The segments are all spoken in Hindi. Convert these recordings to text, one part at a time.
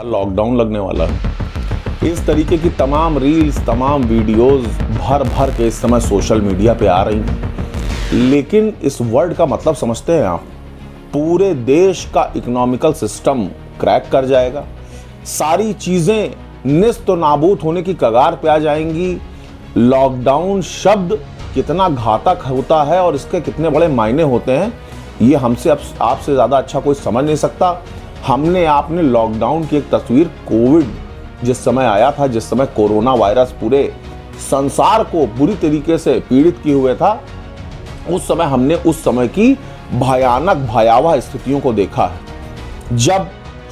लॉकडाउन लगने वाला है। इस तरीके की तमाम रील्स, तमाम वीडियोस भर भर के इस समय सोशल मीडिया पे आ रही हैं। लेकिन इस वर्ड का मतलब समझते हैं आप? पूरे देश का इकोनॉमिकल सिस्टम क्रैक कर जाएगा, सारी चीजें निस्त नाबूद होने की कगार पे आ जाएंगी। लॉकडाउन शब्द कितना घातक होता है और इसके कितने बड़े मायने होते हैं, ये हमसे आपसे ज़्यादा अच्छा कोई समझ नहीं सकता। हमने आपने लॉकडाउन की एक तस्वीर, कोविड जिस समय आया था, जिस समय कोरोना वायरस पूरे संसार को बुरी तरीके से पीड़ित किए हुए था, उस समय हमने उस समय की भयानक भयावह स्थितियों को देखा है। जब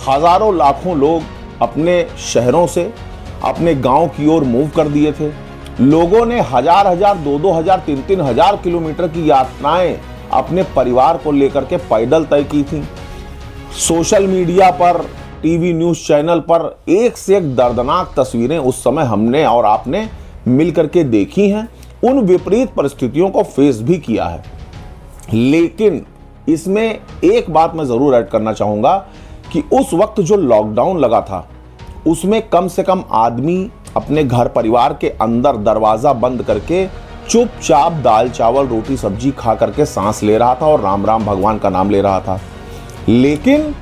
हजारों लाखों लोग अपने शहरों से अपने गांव की ओर मूव कर दिए थे, लोगों ने हजार हजार, 2-2 हजार, 3-3 हजार किलोमीटर की यात्राएं अपने परिवार को लेकर के पैदल तय की थी। सोशल मीडिया पर, टीवी न्यूज चैनल पर एक से एक दर्दनाक तस्वीरें उस समय हमने और आपने मिल करके देखी हैं। उन विपरीत परिस्थितियों को फेस भी किया है। लेकिन इसमें एक बात मैं जरूर ऐड करना चाहूंगा कि उस वक्त जो लॉकडाउन लगा था, उसमें कम से कम आदमी अपने घर परिवार के अंदर दरवाजा बंद करके चुपचाप दाल चावल रोटी सब्जी खा करके सांस ले रहा था और राम राम भगवान का नाम ले रहा था। लेकिन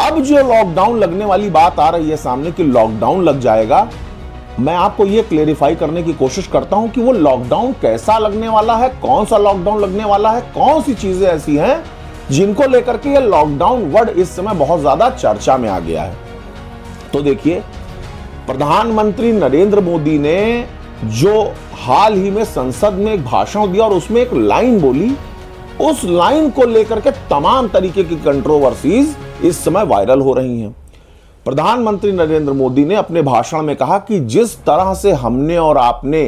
अब जो लॉकडाउन लगने वाली बात आ रही है सामने कि लॉकडाउन लग जाएगा, मैं आपको ये क्लेरिफाई करने की कोशिश करता हूं कि वो लॉकडाउन कैसा लगने वाला है, कौन सा लॉकडाउन लगने वाला है, कौन सी चीजें ऐसी हैं जिनको लेकर के ये लॉकडाउन वर्ड इस समय बहुत ज्यादा चर्चा में आ गया है। तो देखिए, प्रधानमंत्री नरेंद्र मोदी ने जो हाल ही में संसद में एक भाषण दिया और उसमें एक लाइन बोली, उस लाइन को लेकर के तमाम तरीके की कंट्रोवर्सीज इस समय वायरल हो रही हैं। प्रधानमंत्री नरेंद्र मोदी ने अपने भाषण में कहा कि जिस तरह से हमने और आपने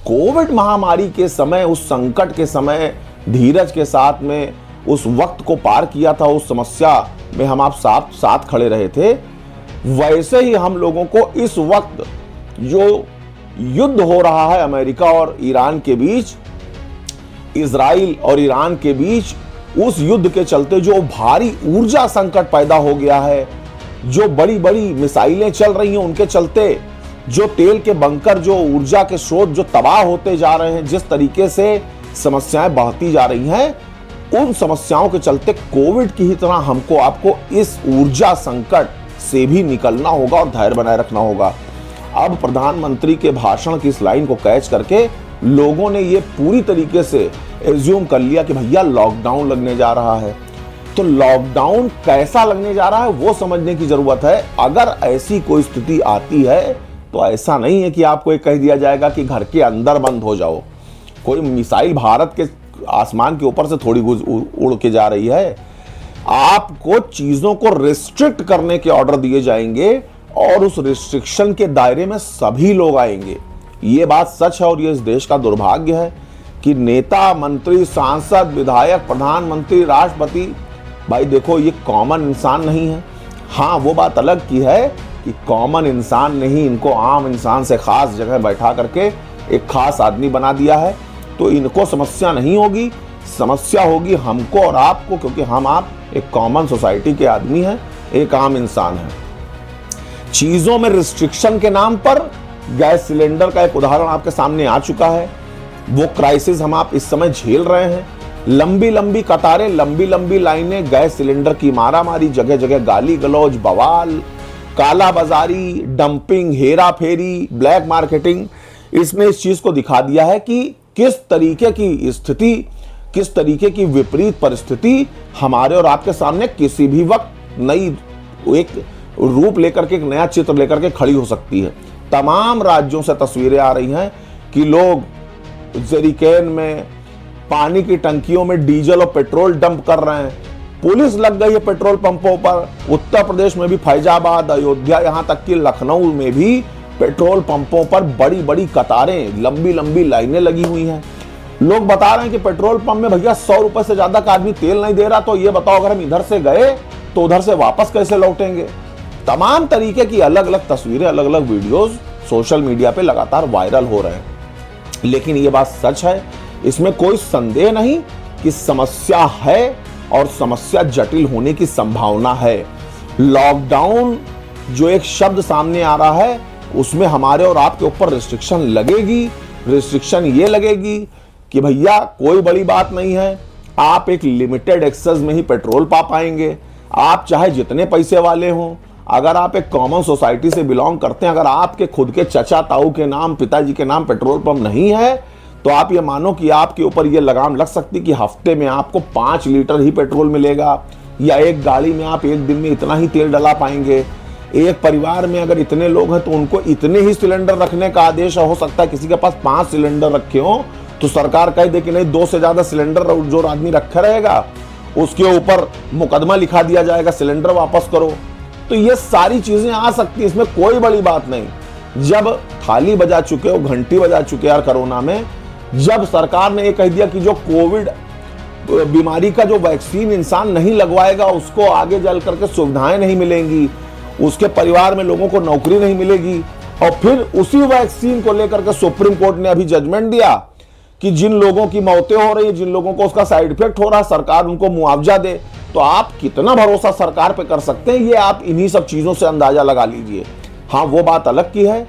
कोविड महामारी के समय, उस संकट के समय धीरज के साथ में उस वक्त को पार किया था, उस समस्या में हम आप साथ खड़े रहे थे, वैसे ही हम लोगों को इस वक्त जो युद्ध हो रहा है अमेरिका और ईरान के बीच, इजराइल और ईरान के बीच, उस युद्ध के चलते जो भारी ऊर्जा संकट पैदा हो गया है, जो बड़ी बड़ी मिसाइलें चल रही हैं उनके चलते, जो तेल के बंकर, जो ऊर्जा के स्रोत जो तबाह होते जा रहे हैं, जिस तरीके से समस्याएं बढ़ती जा रही हैं, उन समस्याओं के चलते कोविड की ही तरह हमको आपको इस ऊर्जा संकट से भी निकलना होगा और धैर्य बनाए रखना होगा। अब प्रधानमंत्री के भाषण की इस लाइन को कैच करके लोगों ने ये पूरी तरीके से एज्यूम कर लिया कि भैया लॉकडाउन लगने जा रहा है। तो लॉकडाउन कैसा लगने जा रहा है वो समझने की जरूरत है। अगर ऐसी कोई स्थिति आती है तो ऐसा नहीं है कि आपको ये कह दिया जाएगा कि घर के अंदर बंद हो जाओ। कोई मिसाइल भारत के आसमान के ऊपर से थोड़ी उड़ के जा रही है। आपको चीजों को रिस्ट्रिक्ट करने के ऑर्डर दिए जाएंगे और उस रिस्ट्रिक्शन के दायरे में सभी लोग आएंगे। ये बात सच है और ये इस देश का दुर्भाग्य है कि नेता, मंत्री, सांसद, विधायक, प्रधानमंत्री, राष्ट्रपति, भाई देखो, ये कॉमन इंसान नहीं है। हाँ, वो बात अलग की है कि कॉमन इंसान नहीं, इनको आम इंसान से खास जगह बैठा करके एक खास आदमी बना दिया है। तो इनको समस्या नहीं होगी, समस्या होगी हमको और आपको, क्योंकि हम आप एक कॉमन सोसाइटी के आदमी हैं, एक आम इंसान है। चीजों में रिस्ट्रिक्शन के नाम पर गैस सिलेंडर का एक उदाहरण आपके सामने आ चुका है। वो क्राइसिस हम आप इस समय झेल रहे हैं। लंबी लंबी कतारें, लंबी लंबी लाइनें, गैस सिलेंडर की मारामारी, जगह जगह गाली गलौज, बवाल, काला बाजारी, डंपिंग, हेरा फेरी, ब्लैक मार्केटिंग, इसने इस चीज को दिखा दिया है कि किस तरीके की स्थिति, किस तरीके की विपरीत परिस्थिति हमारे और आपके सामने किसी भी वक्त नई एक रूप लेकर के, एक नया चित्र लेकर के खड़ी हो सकती है। तमाम राज्यों से तस्वीरें आ रही हैं कि लोग जेरिकेन में, पानी की टंकियों में डीजल और पेट्रोल डंप कर रहे हैं। पुलिस लग गई है पेट्रोल पंपों पर। उत्तर प्रदेश में भी फैजाबाद, अयोध्या, यहां तक कि लखनऊ में भी पेट्रोल पंपों पर बड़ी बड़ी कतारें, लंबी लंबी लाइनें लगी हुई हैं। लोग बता रहे हैं कि पेट्रोल पंप में भैया 100 रुपए से ज्यादा का आदमी तेल नहीं दे रहा, तो ये बताओ अगर हम इधर से गए तो उधर से वापस कैसे लौटेंगे। तमाम तरीके की अलग अलग तस्वीरें, अलग अलग वीडियोस सोशल मीडिया पे लगातार वायरल हो रहे हैं। लेकिन ये बात सच है, इसमें कोई संदेह नहीं कि समस्या है और समस्या जटिल होने की संभावना है। लॉकडाउन जो एक शब्द सामने आ रहा है उसमें हमारे और आपके ऊपर रिस्ट्रिक्शन लगेगी। रिस्ट्रिक्शन ये लगेगी कि भैया कोई बड़ी बात नहीं है, आप एक लिमिटेड एक्सेस में ही पेट्रोल पा पाएंगे। आप चाहे जितने पैसे वाले हों, अगर आप एक कॉमन सोसाइटी से बिलोंग करते हैं, अगर आपके खुद के चचा ताऊ के नाम, पिताजी के नाम पेट्रोल पंप नहीं है, तो आप ये मानो कि आपके ऊपर ये लगाम लग सकती कि हफ्ते में आपको 5 लीटर ही पेट्रोल मिलेगा, या एक गाड़ी में आप एक दिन में इतना ही तेल डला पाएंगे। एक परिवार में अगर इतने लोग हैं तो उनको इतने ही सिलेंडर रखने का आदेश हो सकता है। किसी के पास 5 सिलेंडर रखे हो तो सरकार कह दे कि नहीं, 2 से ज्यादा सिलेंडर जो आदमी रखा रहेगा उसके ऊपर मुकदमा लिखा दिया जाएगा, सिलेंडर वापस करो। तो ये सारी चीजें आ सकती है, इसमें कोई बड़ी बात नहीं। जब थाली बजा चुके हो, घंटी बजा चुके यार कोरोना में, जब सरकार ने ये कह दिया कि जो कोविड बीमारी का जो वैक्सीन इंसान नहीं लगवाएगा उसको आगे चल करके सुविधाएं नहीं मिलेंगी, उसके परिवार में लोगों को नौकरी नहीं मिलेगी, और फिर उसी वैक्सीन को लेकर के सुप्रीम कोर्ट ने अभी जजमेंट दिया कि जिन लोगों की मौतें हो रही है, जिन लोगों को उसका साइड इफेक्ट हो रहा है, सरकार उनको मुआवजा दे। तो आप कितना भरोसा सरकार पे कर सकते हैं, ये आप इन्हीं सब चीजों से अंदाजा लगा लीजिए। हाँ, वो बात अलग की है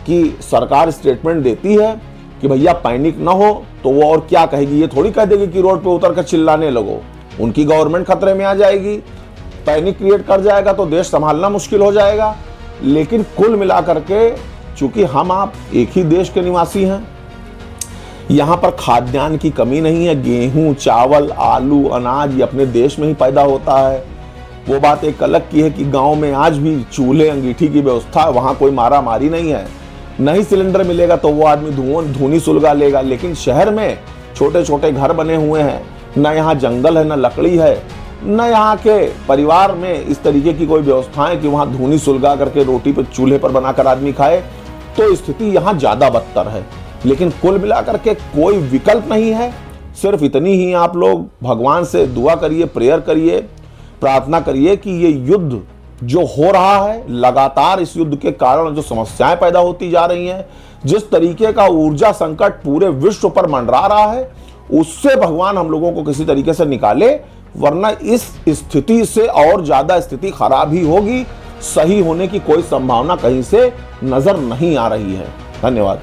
कि सरकार स्टेटमेंट देती है कि भैया पैनिक ना हो, तो वो और क्या कहेगी, ये थोड़ी कह देगी कि रोड पे उतर कर चिल्लाने लगो। उनकी गवर्नमेंट खतरे में आ जाएगी, पैनिक क्रिएट कर जाएगा तो देश संभालना मुश्किल हो जाएगा। लेकिन कुल मिलाकर के चूंकि हम आप एक ही देश के निवासी हैं, यहाँ पर खाद्यान्न की कमी नहीं है। गेहूं, चावल, आलू, अनाज ये अपने देश में ही पैदा होता है। वो बात एक अलग की है कि गांव में आज भी चूल्हे अंगीठी की व्यवस्था है, वहां कोई मारा मारी नहीं है। नहीं सिलेंडर मिलेगा तो वो आदमी धूनी सुलगा लेगा। लेकिन शहर में छोटे छोटे घर बने हुए हैं, न यहाँ जंगल है, न लकड़ी है, न यहाँ के परिवार में इस तरीके की कोई व्यवस्थाएं कि वहां धूनी सुलगा करके रोटी पे चूल्हे पर बनाकर आदमी खाए। तो स्थिति यहाँ ज्यादा बदतर है। लेकिन कुल मिलाकर के कोई विकल्प नहीं है। सिर्फ इतनी ही आप लोग भगवान से दुआ करिए, प्रेयर करिए, प्रार्थना करिए कि ये युद्ध जो हो रहा है, लगातार इस युद्ध के कारण जो समस्याएं पैदा होती जा रही हैं, जिस तरीके का ऊर्जा संकट पूरे विश्व पर मंडरा रहा है, उससे भगवान हम लोगों को किसी तरीके से निकाले, वरना इस स्थिति से और ज्यादा स्थिति खराब ही होगी। सही होने की कोई संभावना कहीं से नजर नहीं आ रही है। धन्यवाद।